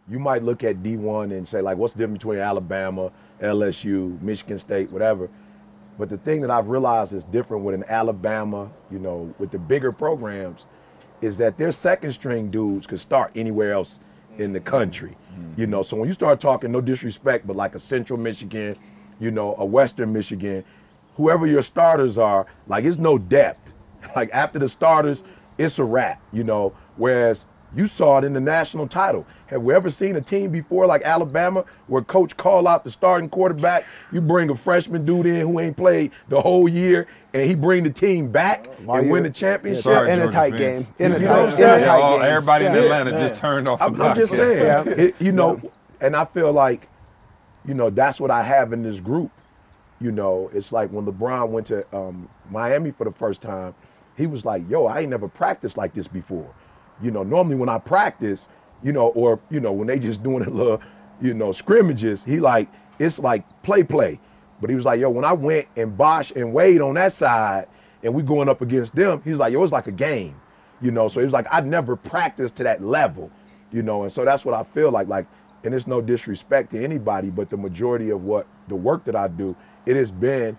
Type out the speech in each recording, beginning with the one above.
you might look at D1 and say, like, what's the difference between Alabama, LSU, Michigan State, whatever. But the thing that I've realized is different with an Alabama, you know, with the bigger programs, is that their second string dudes could start anywhere else in the country. You know, so when you start talking, no disrespect, but like a Central Michigan, you know, a Western Michigan, whoever your starters are, like, it's no depth. Like, after the starters, it's a wrap, you know, whereas you saw it in the national title. Have we ever seen a team before like Alabama where coach call out the starting quarterback, you bring a freshman dude in who ain't played the whole year, and he bring the team back and win the championship? In a tight game. Everybody in Atlanta just turned off the podcast. I'm just saying, you know, and I feel like, you know, that's what I have in this group. You know, it's like when LeBron went to Miami for the first time, he was like, yo, I ain't never practiced like this before. You know, normally when I practice, you know, or, you know, when they just doing a little, you know, scrimmages, he like, it's like play. But he was like, yo, when I went and Bosh and Wade on that side and we going up against them, he was like, yo, it was like a game, you know? So he was like, I never practiced to that level, you know? And so that's what I feel like, and it's no disrespect to anybody, but the majority of the work that I do, it has been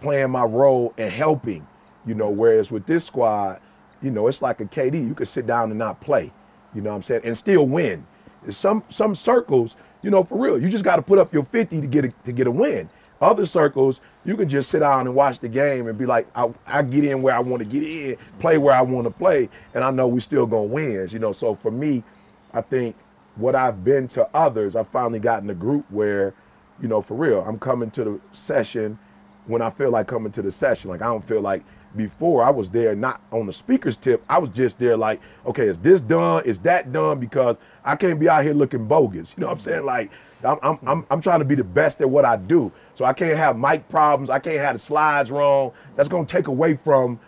playing my role and helping, you know, whereas with this squad, you know, it's like a KD. You could sit down and not play, you know what I'm saying, and still win. Some circles, you know, for real, you just got to put up your 50 to get a win. Other circles, you can just sit down and watch the game and be like, I get in where I want to get in, play where I want to play, and I know we still gonna win, you know. So for me, I think what I've been to others, I've finally gotten a group where, you know, for real, I'm coming to the session when I feel like coming to the session. Like, I don't feel like before I was there not on the speaker's tip. I was just there like, okay, is this done? Is that done? Because I can't be out here looking bogus. You know what I'm saying? Like, I'm trying to be the best at what I do. So I can't have mic problems. I can't have the slides wrong. That's going to take away from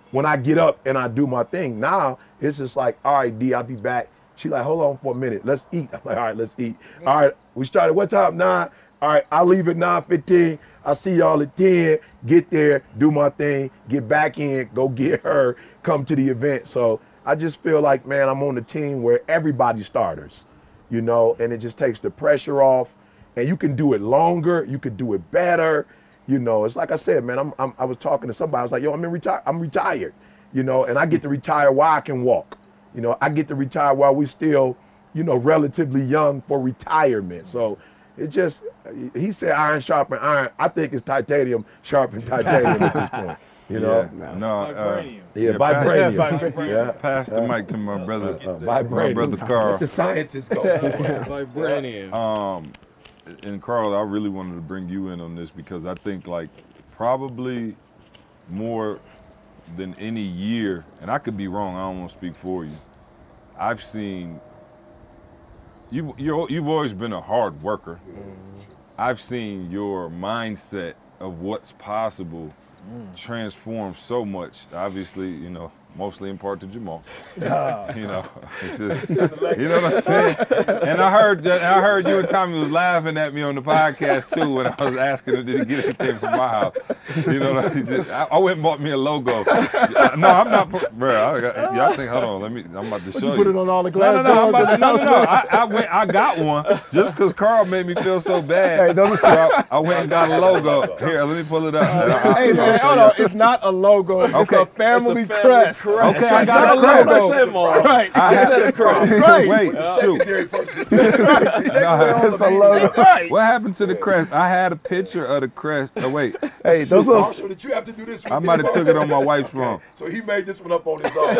when I get up and I do my thing. Now it's just like, all right, D, I'll be back. She like, hold on for a minute. Let's eat. I'm like, all right, let's eat. All right, we started what time? 9. All right, I'll leave at 9:15. I'll see y'all at 10, get there, do my thing, get back in, go get her, come to the event. So I just feel like, man, I'm on a team where everybody's starters, you know, and it just takes the pressure off. And you can do it longer, you can do it better. You know, it's like I said, man, I was talking to somebody, I was like, yo, I'm retired, you know, and I get to retire while I can walk. You know, I get to retire while we still, you know, relatively young for retirement. So it just, he said iron sharpen iron. I think it's titanium sharpen titanium at this point. You know? Vibranium. Pass the mic to my brother, Vibranium. my brother Carl. Let the scientists go. Vibranium. And Carl, I really wanted to bring you in on this because I think like probably more than any year, and I could be wrong, I don't want to speak for you, I've seen You've always been a hard worker. I've seen your mindset of what's possible transform so much. Obviously, you know, mostly in part to Jamal. You know, it's just, you know what I'm saying? And I heard you and Tommy was laughing at me on the podcast too when I was asking him, did he get anything from my house? You know, I went and bought me a logo. No, I'm not, bro. Y'all think, hold on, I'm about to show you. Put it on all the glass. I got one just because Carl made me feel so bad. Hey, so I went and got a logo. Here, let me pull it up. Hey, man, hold on. It's not a logo. It's a family crest. Okay, I got a logo. Right. I said a crest. Right. Wait, shoot. It's the logo. What happened to the crest? I had a picture of the crest. Oh, wait. Hey, those little. Also, that you have to do this one. I might have took it on my wife's phone. So he made this one up on his own.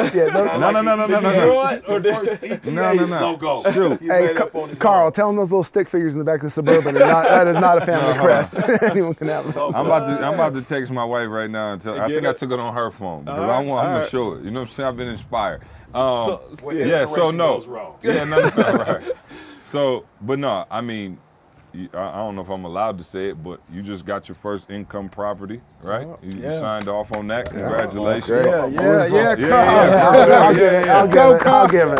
No. Shoot. Hey, Carl, tell him those little stick figures in the back of the Suburban. That is not a family crest. Anyone can have those. I'm about to text my wife right now and tell. I think I took it on her phone because I'm gonna show it. You know what I'm saying? I've been inspired. So no. Yeah, no, right. So, but no, I mean, I don't know if I'm allowed to say it, but you just got your first income property, right? You signed off on that. Congratulations. I'll give it.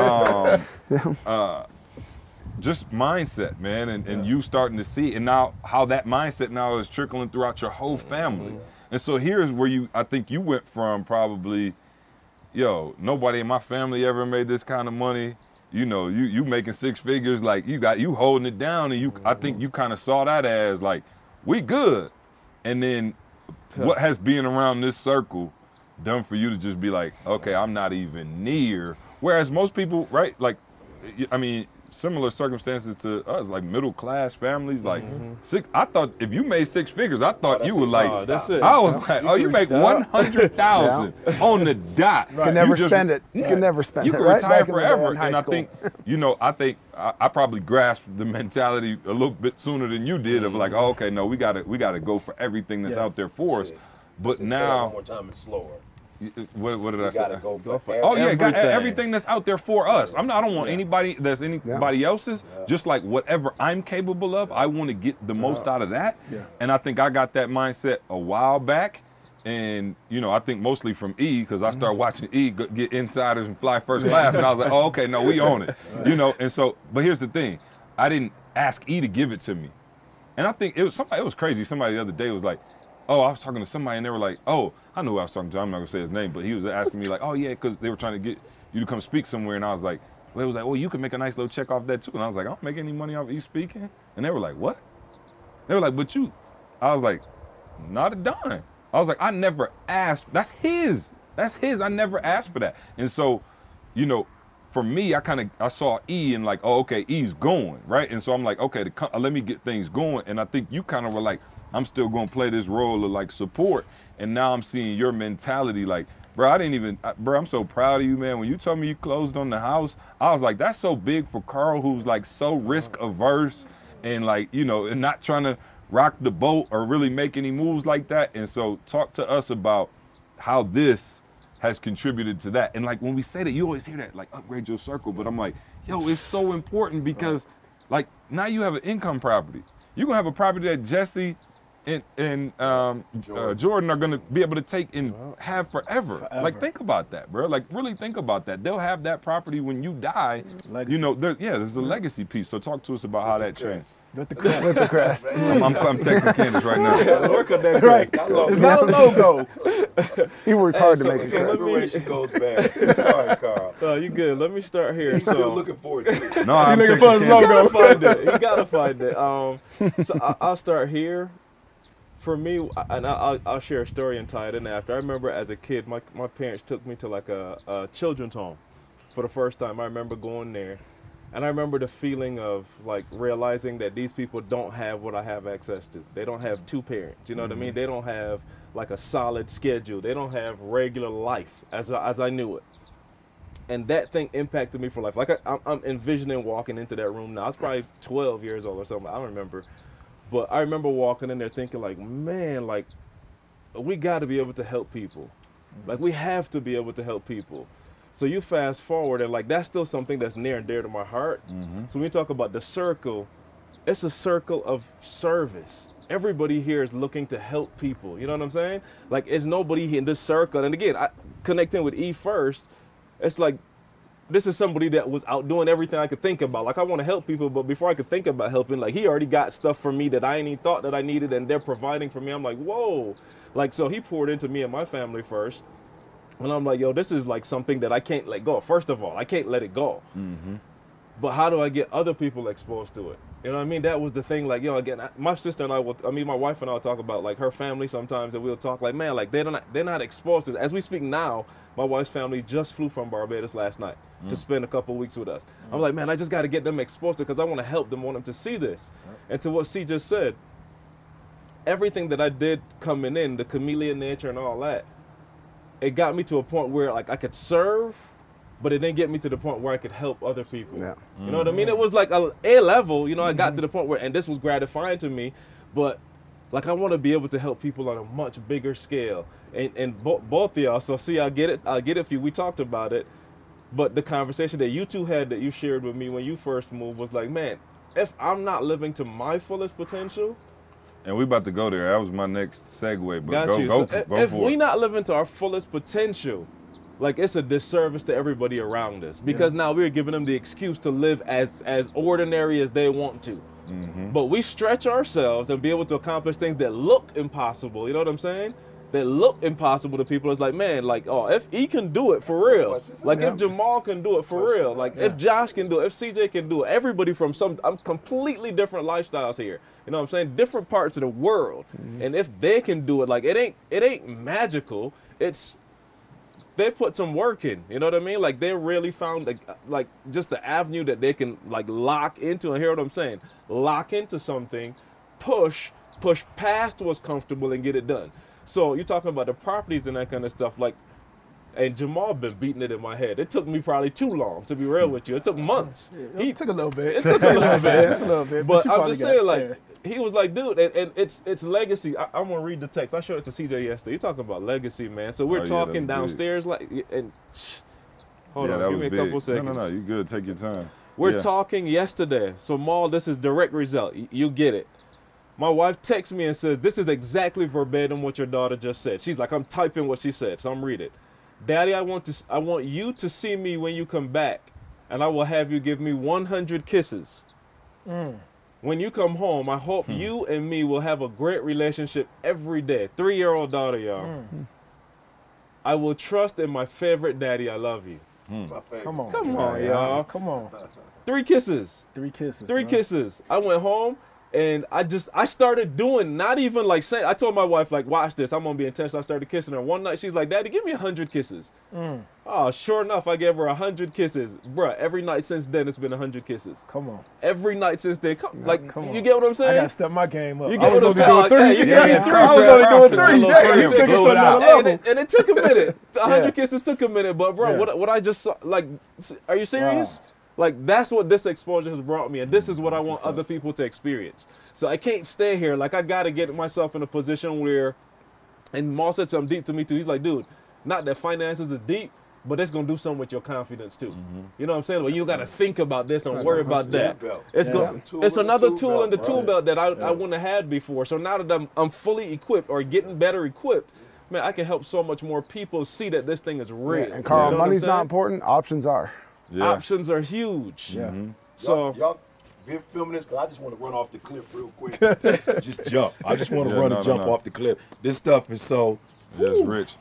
Just mindset, man, and you starting to see, and now how that mindset now is trickling throughout your whole family. And so here's where I think you went from probably, yo, nobody in my family ever made this kind of money. you know, you making 6 figures, like you holding it down, and I think you kind of saw that as like, we good. And then what has being around this circle done for you to just be like, okay, I'm not even near. Whereas most people, right, like, I mean, similar circumstances to us, like middle class families, like I thought if you made 6 figures, I thought you were like, that's it. I was like, oh, you make 100,000 on the dot. You can never spend it. You can never spend it. You can right? retire Back in the day forever. in high And school. I think, you know, I probably grasped the mentality a little bit sooner than you did of like, oh, okay, no, we gotta go for everything that's out there for us. But now, one more time, it's slower. what did I say? Gotta go for Oh yeah, everything. everything that's out there for us. I don't want anybody that's anybody else's. Just like whatever I'm capable of, I want to get the most out of that. And I think I got that mindset a while back. And you know, I think mostly from E, because I started watching E get insiders and fly first class, and I was like, oh, okay, no, we own it. You know, and so, but here's the thing, I didn't ask E to give it to me. And I think it was crazy. Somebody the other day was like, oh, I was talking to somebody and they were like, oh, I know who I was talking to. I'm not gonna say his name, but he was asking me like, oh yeah, because they were trying to get you to come speak somewhere. And I was like, well, it was like, well, you can make a nice little check off that too. And I was like, I don't make any money off you speaking. And they were like, what? They were like, but you. I was like, not a dime. I was like, I never asked. That's his. I never asked for that. And so, you know, for me, I saw E and like, oh, okay, E's going, right? And so I'm like, okay, let me get things going. And I think you kind of were like, I'm still going to play this role of like support. And now I'm seeing your mentality like, bro, I'm so proud of you, man. When you told me you closed on the house, I was like, that's so big for Carl, who's like so risk averse and like, you know, and not trying to rock the boat or really make any moves like that. And so talk to us about how this has contributed to that. And like when we say that, you always hear that, like upgrade your circle. But I'm like, yo, it's so important because like now you have an income property. You're gonna have a property that Jesse and Jordan are gonna be able to take and have forever. Like think about that, bro. Like really think about that. They'll have that property when you die. Legacy. You know, there's a legacy piece. So talk to us about how that changed. With the crest. With the crest. I'm texting Candace right now. Look at that Right. It's not a logo. He worked hard to make it. So crest. inspiration goes back. Sorry, Carl. Oh, you good. Let me start here. He's still looking forward to it. No, I'm looking texting for his Candace. logo. You gotta find it. You gotta find it. So I'll start here. For me, and I'll share a story and tie it in after. I remember as a kid, my parents took me to like a children's home for the first time. I remember going there, and I remember the feeling of like realizing that these people don't have what I have access to. They don't have 2 parents. You know what I mean? They don't have like a solid schedule. They don't have regular life as I knew it. And that thing impacted me for life. Like I'm envisioning walking into that room now. I was probably 12 years old or something. I don't remember. But I remember walking in there thinking like, man, like we got to be able to help people. Like we have to be able to help people. So you fast forward and like that's still something that's near and dear to my heart. So when we talk about the circle, it's a circle of service. Everybody here is looking to help people. You know what I'm saying? Like it's nobody in this circle. And again, connecting with E first, it's like, this is somebody that was out doing everything I could think about. Like I want to help people, but before I could think about helping, like he already got stuff for me that I ain't even thought that I needed, and they're providing for me. I'm like, whoa. Like, so he poured into me and my family first. And I'm like, yo, this is like something that I can't let go. First of all, I can't let it go. But how do I get other people exposed to it? You know what I mean? That was the thing. Like, yo, again, my sister and my wife and I will talk about like her family sometimes, and we'll talk like, man, like they're not exposed to this. As we speak now, my wife's family just flew from Barbados last night to spend a couple weeks with us. I'm like, man, I just got to get them exposed to it because I want to help them, want them to see this. And to what C just said, everything that I did coming in, the chameleon nature and all that, it got me to a point where like I could serve, but it didn't get me to the point where I could help other people. Yeah. You know what I mean? It was like a level, you know, I got to the point where, and this was gratifying to me, but like I want to be able to help people on a much bigger scale. And both of y'all, so see, I'll get it for you. We talked about it, but the conversation that you two had that you shared with me when you first moved was like, man, if I'm not living to my fullest potential. And we about to go there. That was my next segue, but Got go you. go So for if it. we not living to our fullest potential, like it's a disservice to everybody around us because now we're giving them the excuse to live as ordinary as they want to. But we stretch ourselves and be able to accomplish things that look impossible. You know what I'm saying? that look impossible to people. It's like, man, like, oh, if he can do it for real, like if Jamal can do it for real, like if Josh can do it, if CJ can do it, everybody from I'm completely different lifestyles here. You know what I'm saying? Different parts of the world. And if they can do it, like it ain't magical. It's they put some work in. You know what I mean? Like they really found like just the avenue that they can like lock into. And hear what I'm saying? Lock into something, push past what's comfortable and get it done. So you're talking about the properties and that kind of stuff, like, and Jamal been beating it in my head. It took me probably too long, to be real with you. It took months. It took a little bit. It took a little bit. It's a little bit. But you I'm probably just got saying, it. like, he was like, dude, and it's legacy. I'm gonna read the text. I showed it to CJ yesterday. You're talking about legacy, man. So we're talking downstairs, like, and hold on, give me a couple seconds. No, you good. Take your time. We're talking yesterday. So, Maul, this is direct result. You get it. My wife texts me and says, this is exactly verbatim what your daughter just said. She's like, I'm typing what she said, so I'm reading it. Daddy, I want you to see me when you come back, and I will have you give me 100 kisses. When you come home, I hope you and me will have a great relationship every day. 3-year-old daughter, y'all. I will trust in my favorite daddy. I love you. My favorite. Come on. Come on, y'all. Come on. 3 kisses. 3 kisses. 3 bro. kisses. I went home and I started doing, not even like saying, I told my wife, like, watch this, I'm gonna be intentional. I started kissing her. One night she's like, Daddy, give me 100 kisses. Oh, sure enough, I gave her 100 kisses. Bruh, every night since then it's been 100 kisses. Come on. Every night since then. Come on. You get what I'm saying? I gotta step my game up. You I get was what I'm only saying? doing 3. Hey, you gave me 3. I was only doing 3. Hey, You took it to another level. And it took a minute. 100 Yeah. kisses took a minute, but bro, Yeah. what I just saw, like, are you serious? Wow. Like, that's what this exposure has brought me, and this is what I want other people to experience. So I can't stay here. Like, I gotta get myself in a position where, and Maul said something deep to me too. He's like, dude, not that finances is deep, but it's gonna do something with your confidence too. You know what I'm saying? Well, you gotta think about this and worry about that. It's another tool in the tool belt that I wouldn't have had before. So now that I'm fully equipped or getting better equipped, man, I can help so much more people see that this thing is real. Yeah, and Carl, You know what I'm money's not saying? important. Options are. Options are huge. Yeah. So y'all been filming this? Cause I just want to run off the cliff real quick. Just jump. I just want to run and jump off the cliff. This stuff is so. Yes, Rich.